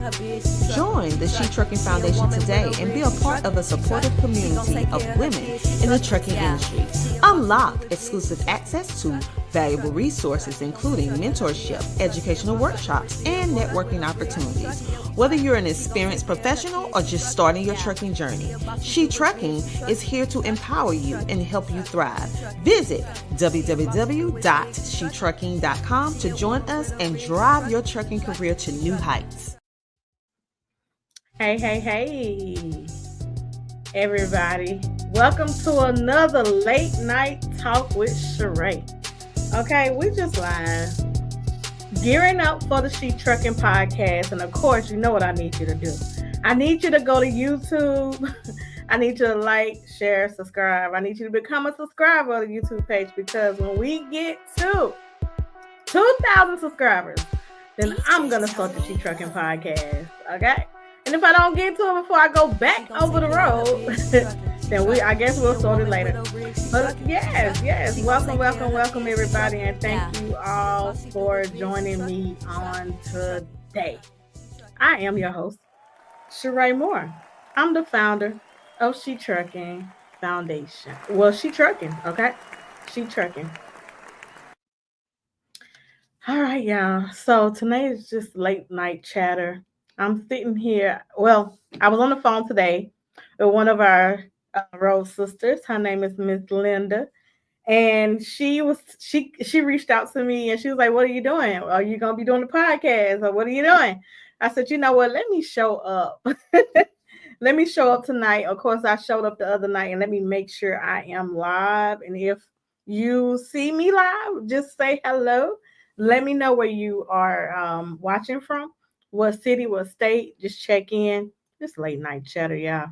Join the She Trucking Foundation today and be a part of a supportive community of women in the trucking industry. Unlock exclusive access to valuable resources, including mentorship, educational workshops, and networking opportunities. Whether you're an experienced professional or just starting your trucking journey, She Trucking is here to empower you and help you thrive. Visit www.shetrucking.com to join us and drive your trucking career to new heights. Hey, everybody. Welcome to another late night talk with Sheree. Okay, we just live, gearing up for the She Trucking podcast. And of course, you know what I need you to do. I need you to go to YouTube. I need you to like, share, subscribe. I need you to become a subscriber of the YouTube page because when we get to 2,000 subscribers, then I'm going to start the She Trucking podcast. Okay? And if I don't get to it before I go back over the road, then I guess we'll sort it later. But yes. Welcome everybody, and thank you all for joining me on today. I am your host, Sheree Moore. I'm the founder of She Trucking Foundation. Well, She Trucking, okay? She Trucking. All right, y'all. So tonight is just late night chatter. I'm sitting here. Well, I was on the phone today with one of our road sisters. Her name is Miss Linda, and she reached out to me and she was like, "What are you doing? Are you gonna be doing the podcast or what are you doing?" I said, "You know what? Let me show up. Let me show up tonight." Of course, I showed up the other night, and let me make sure I am live. And if you see me live, just say hello. Let me know where you are watching from. What city, what state, just check in. This late night chatter, y'all.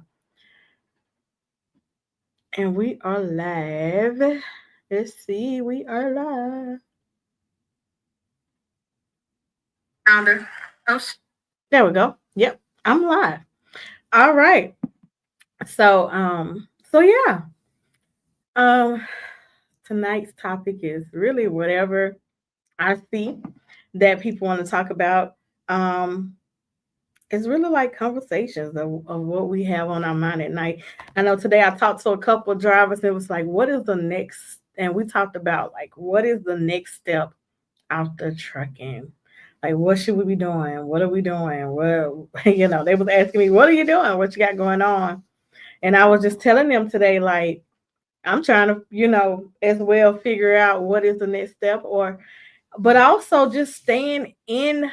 And we are live. Let's see, we are live. Founder. Oh, there we go. Yep, I'm live. All right. So yeah. Tonight's topic is really whatever I see that people want to talk about. It's really like conversations of what we have on our mind at night. I know today I talked to a couple of drivers. It was like, what is the next? And we talked about like, what is the next step after trucking? Like, what should we be doing? What are we doing? Well, they was asking me, what are you doing? What you got going on? And I was just telling them today, like, I'm trying to, as well figure out what is the next step but also just staying in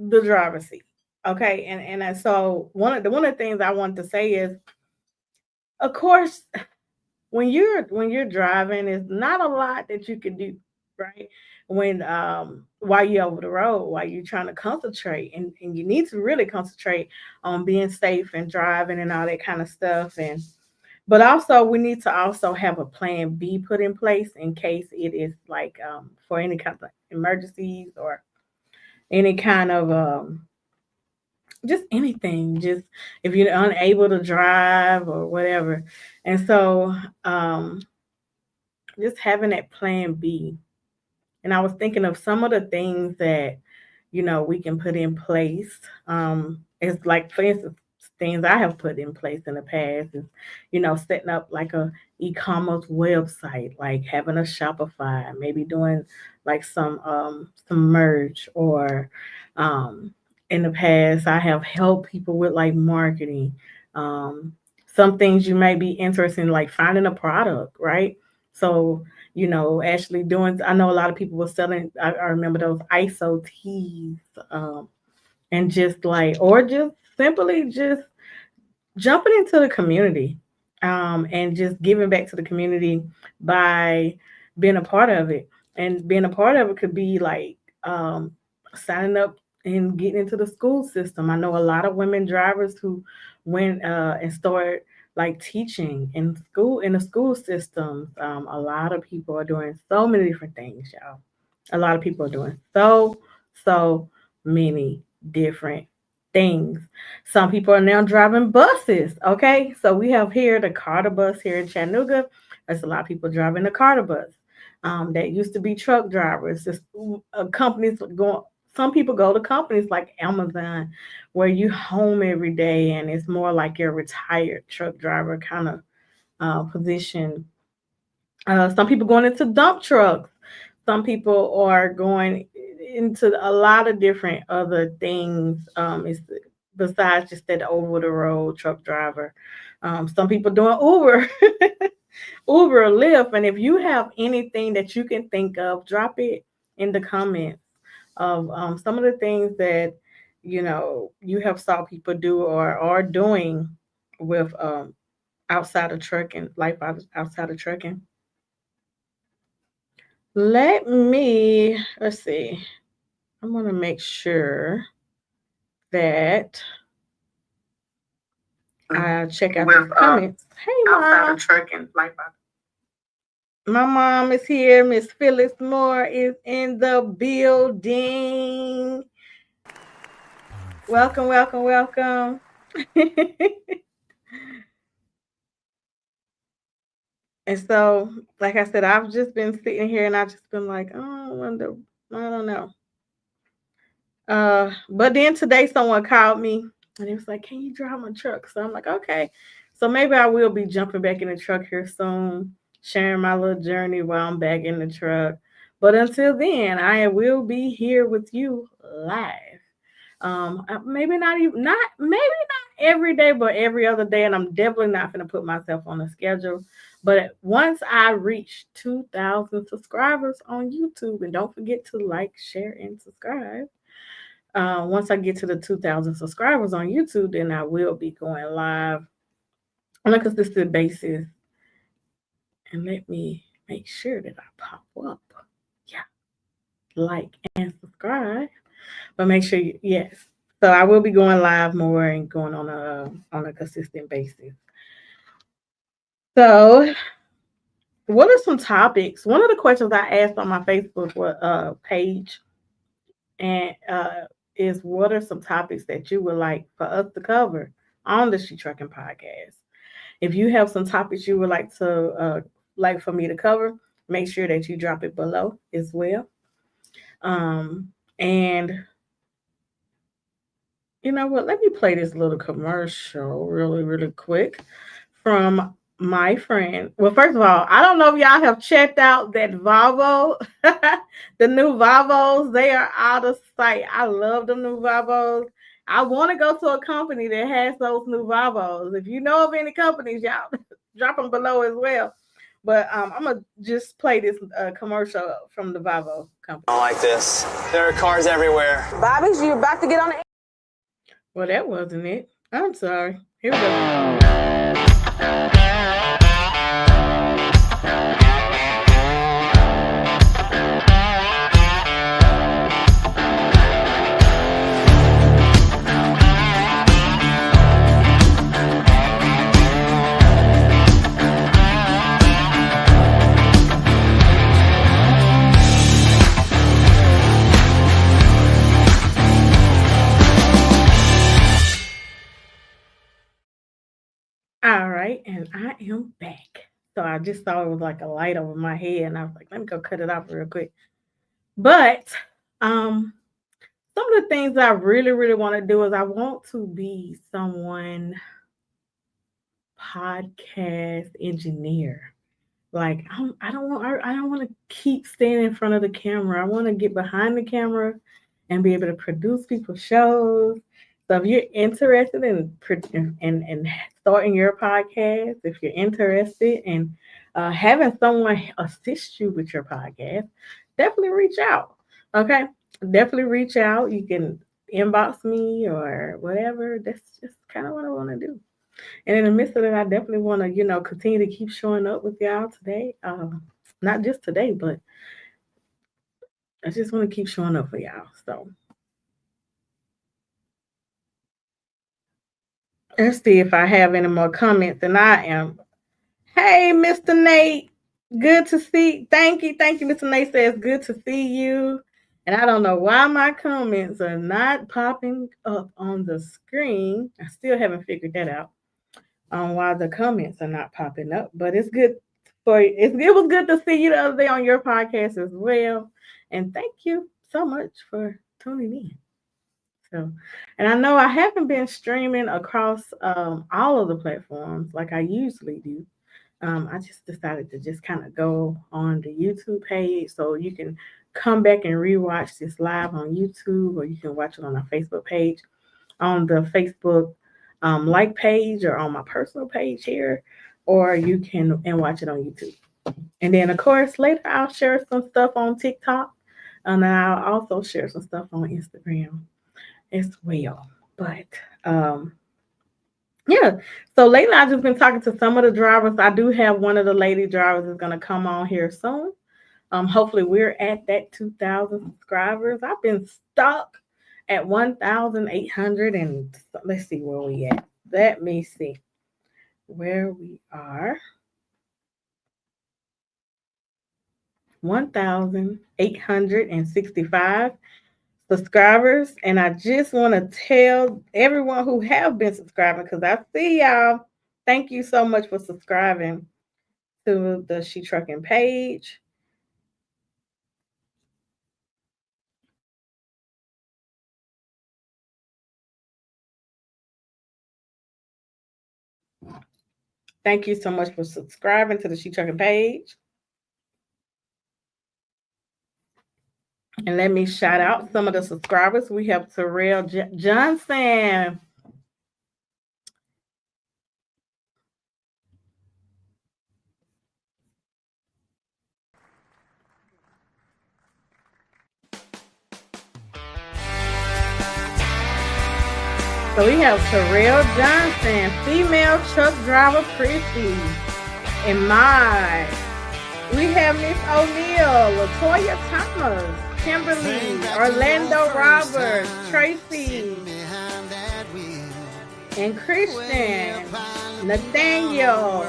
the driver's seat. Okay. And so one of the things I want to say is, of course, when you're driving, it's not a lot that you can do, right? When while you're over the road, while you're trying to concentrate and you need to really concentrate on being safe and driving and all that kind of stuff. But also we need to also have a plan B put in place in case it is like for any kind of emergencies or any kind of just anything, just if you're unable to drive or whatever. And so just having that plan B. And I was thinking of some of the things that, we can put in place. It's like, for instance, things I have put in place in the past is, setting up like a e-commerce website, like having a Shopify, maybe doing like some merch or in the past I have helped people with like marketing. Some things you may be interested in, like finding a product, right? So, actually doing, I know a lot of people were selling, I remember those ISO teas, and just like, or just simply just jumping into the community, and just giving back to the community by being a part of it. And being a part of it could be like signing up and getting into the school system. I know a lot of women drivers who went and started like teaching in the school systems. A lot of people are doing so many different things, y'all. A lot of people are doing so many different things. Some people are now driving buses. Okay, so we have here the Carter bus here in Chattanooga. There's a lot of people driving the Carter bus. That used to be truck drivers. Just companies going some people go to companies like Amazon where you home every day and it's more like your retired truck driver kind of position. Some people going into dump trucks. Some people are going into a lot of different other things. It's besides just that over the road truck driver. Some people doing Uber, Uber, or Lyft. And if you have anything that you can think of, drop it in the comments of some of the things that you have saw people do or are doing with outside of trucking, life outside of trucking. Let's see. I want to make sure that I check out the comments. Hey, Mom. Trucking, life out. My mom is here. Miss Phyllis Moore is in the building. Welcome, welcome, welcome. And so, like I said, I've just been sitting here and I've just been like, oh, I wonder, I don't know. But then today someone called me and it was like, can you drive my truck? So I'm like, okay. So maybe I will be jumping back in the truck here soon, sharing my little journey while I'm back in the truck. But until then, I will be here with you live. Maybe not even maybe not every day, but every other day. And I'm definitely not gonna put myself on a schedule. But once I reach 2,000 subscribers on YouTube, and don't forget to like, share, and subscribe. Once I get to the 2,000 subscribers on YouTube, then I will be going live on a consistent basis. And let me make sure that I pop up. Yeah, like and subscribe. But make sure yes. So I will be going live more and going on a consistent basis. So, what are some topics? One of the questions I asked on my Facebook page and is what are some topics that you would like for us to cover on the She Trucking podcast? If you have some topics you would like for me to cover, make sure that you drop it below as well. And you know what? Let me play this little commercial really, really quick from my friend. Well, first of all, I don't know if y'all have checked out that Volvo, the new Volvos. They are out of sight. I love the new Volvos. I want to go to a company that has those new Volvos. If you know of any companies, y'all drop them below as well. But I'm gonna just play this commercial from the Volvo company. I don't like this. There are cars everywhere. Bobby's, you about to get on the. Well, that wasn't it. I'm sorry. Here we go. All right, and I am back. So I just saw it was like a light over my head, and I was like, let me go cut it off real quick. But some of the things I really, really want to do is I want to be someone podcast engineer. Like I don't want to keep standing in front of the camera. I want to get behind the camera and be able to produce people's shows. So if you're interested in starting your podcast, if you're interested in having someone assist you with your podcast, definitely reach out. Okay, definitely reach out. You can inbox me or whatever. That's just kind of what I want to do. And in the midst of it, I definitely want to, continue to keep showing up with y'all today. Not just today, but I just want to keep showing up for y'all. So let's see if I have any more comments. And I am. Hey, Mr. Nate. Good to see. Thank you. Thank you. Mr. Nate says, good to see you. And I don't know why my comments are not popping up on the screen. I still haven't figured that out. On why the comments are not popping up, but it's good it was good to see you the other day on your podcast as well. And thank you so much for tuning in. So, and I know I haven't been streaming across all of the platforms like I usually do. I just decided to just kind of go on the YouTube page so you can come back and rewatch this live on YouTube, or you can watch it on our Facebook page, on the Facebook like page, or on my personal page here, or you can and watch it on YouTube. And then, of course, later I'll share some stuff on TikTok, and I'll also share some stuff on Instagram as well. But um, yeah. So lately I've just been talking to some of the drivers. I do have one of the lady drivers is gonna come on here soon. Hopefully we're at that 2,000 subscribers. I've been stuck at 1,800, and let's see where we at. Let me see where we are. 1,865 subscribers, and I just want to tell everyone who have been subscribing, because I see y'all. Thank you so much for subscribing to the She Trucking page. Thank you so much for subscribing to the She Trucking page. And let me shout out some of the subscribers. We have Terrell Johnson. So we have Terrell Johnson, female truck driver Chrissy, and my. We have Miss O'Neill, Latoya Thomas, Kimberly, Orlando Roberts, Tracy, and Christian, Nathaniel,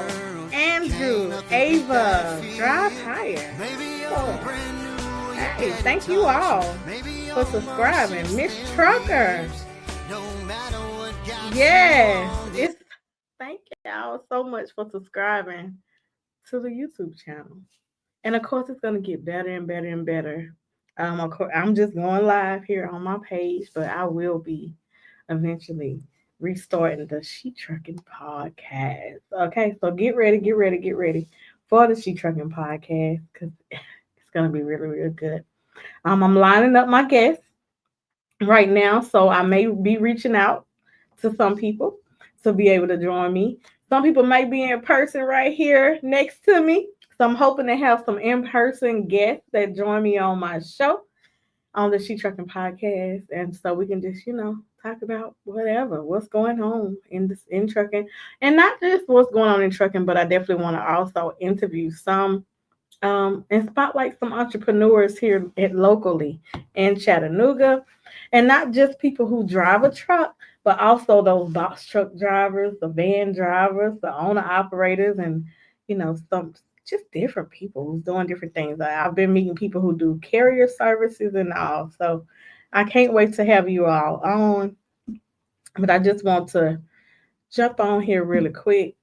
Andrew, Ava, Drive Higher. Oh. Hey, thank you all for subscribing. Miss Trucker. Yes, thank y'all so much for subscribing to the YouTube channel. And of course, it's going to get better and better and better. Of course, I'm just going live here on my page, but I will be eventually restarting the She Trucking podcast. Okay, so get ready for the She Trucking podcast, because it's going to be really, really good. I'm lining up my guests right now, so I may be reaching out to some people to be able to join me. Some people might be in person right here next to me. So I'm hoping to have some in-person guests that join me on my show, on the She Trucking podcast. And so we can just, talk about whatever, what's going on in trucking. And not just what's going on in trucking, but I definitely want to also interview some and spotlight some entrepreneurs here locally in Chattanooga. And not just people who drive a truck, but also those box truck drivers, the van drivers, the owner operators, and some just different people who's doing different things. I've been meeting people who do carrier services and all. So I can't wait to have you all on. But I just want to jump on here really quick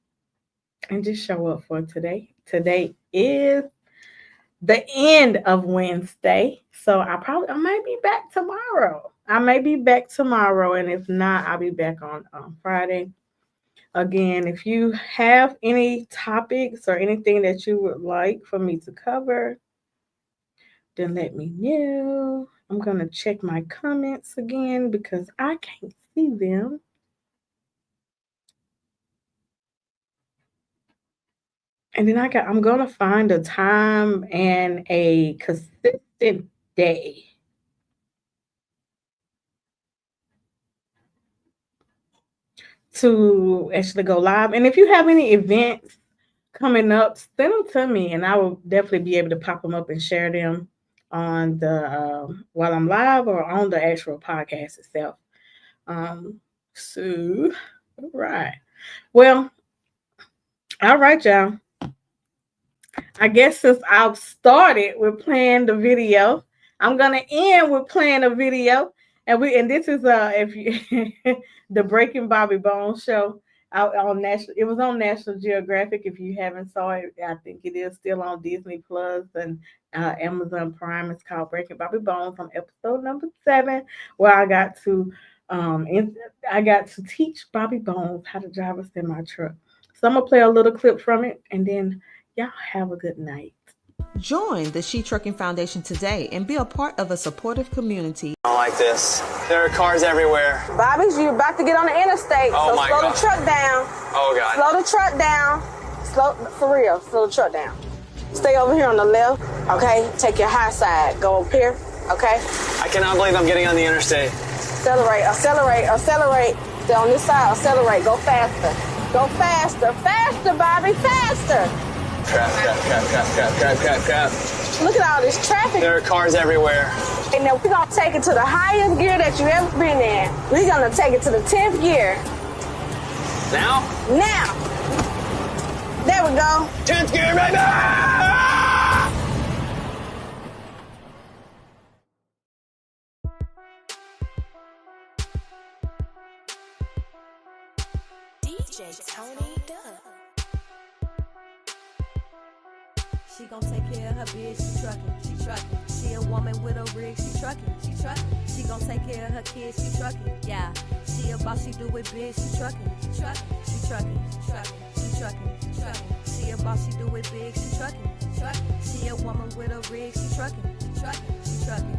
and just show up for today. Today is the end of Wednesday. So I might be back tomorrow. And if not, I'll be back on Friday. Again, if you have any topics or anything that you would like for me to cover, then let me know. I'm going to check my comments again because I can't see them. And then I'm going to find a time and a consistent day to actually go live. And if you have any events coming up, send them to me, and I will definitely be able to pop them up and share them on the while I'm live or on the actual podcast itself. So, right. Well, all right, y'all. I guess since I've started with playing the video, I'm gonna end with playing a video. And this is if you the Breaking Bobby Bones show. on national. It was on National Geographic. If you haven't saw it, I think it is still on Disney Plus and Amazon Prime. It's called Breaking Bobby Bones on episode number 7, where I got to teach Bobby Bones how to drive a semi truck. So I'm gonna play a little clip from it, and then y'all have a good night. Join the She Trucking Foundation today and be a part of a supportive community. I don't like this. There are cars everywhere. Bobby's, you're about to get on the interstate, Oh so my slow God. the truck down. Oh, God. Slow the truck down. For real, slow the truck down. Stay over here on the left, okay? Take your high side. Go up here, okay? I cannot believe I'm getting on the interstate. Accelerate. Stay on this side, accelerate. Go faster. Go faster. Faster, Bobby, faster. Crap. Look at all this traffic. There are cars everywhere. And then we're going to take it to the highest gear that you've ever been in. We're going to take it to the 10th gear. Now? Now. There we go. 10th gear, baby! DJ Tony Duck. She gon' take care of her bitch, she truckin'. She a woman with a rig, she truckin'. She gon' take care of her kids, she truckin'. Yeah, she a boss, she do it big, she truckin'. She truckin'. She a boss, she do it big, she truckin'. She a woman with a rig, she truckin'. She truckin'.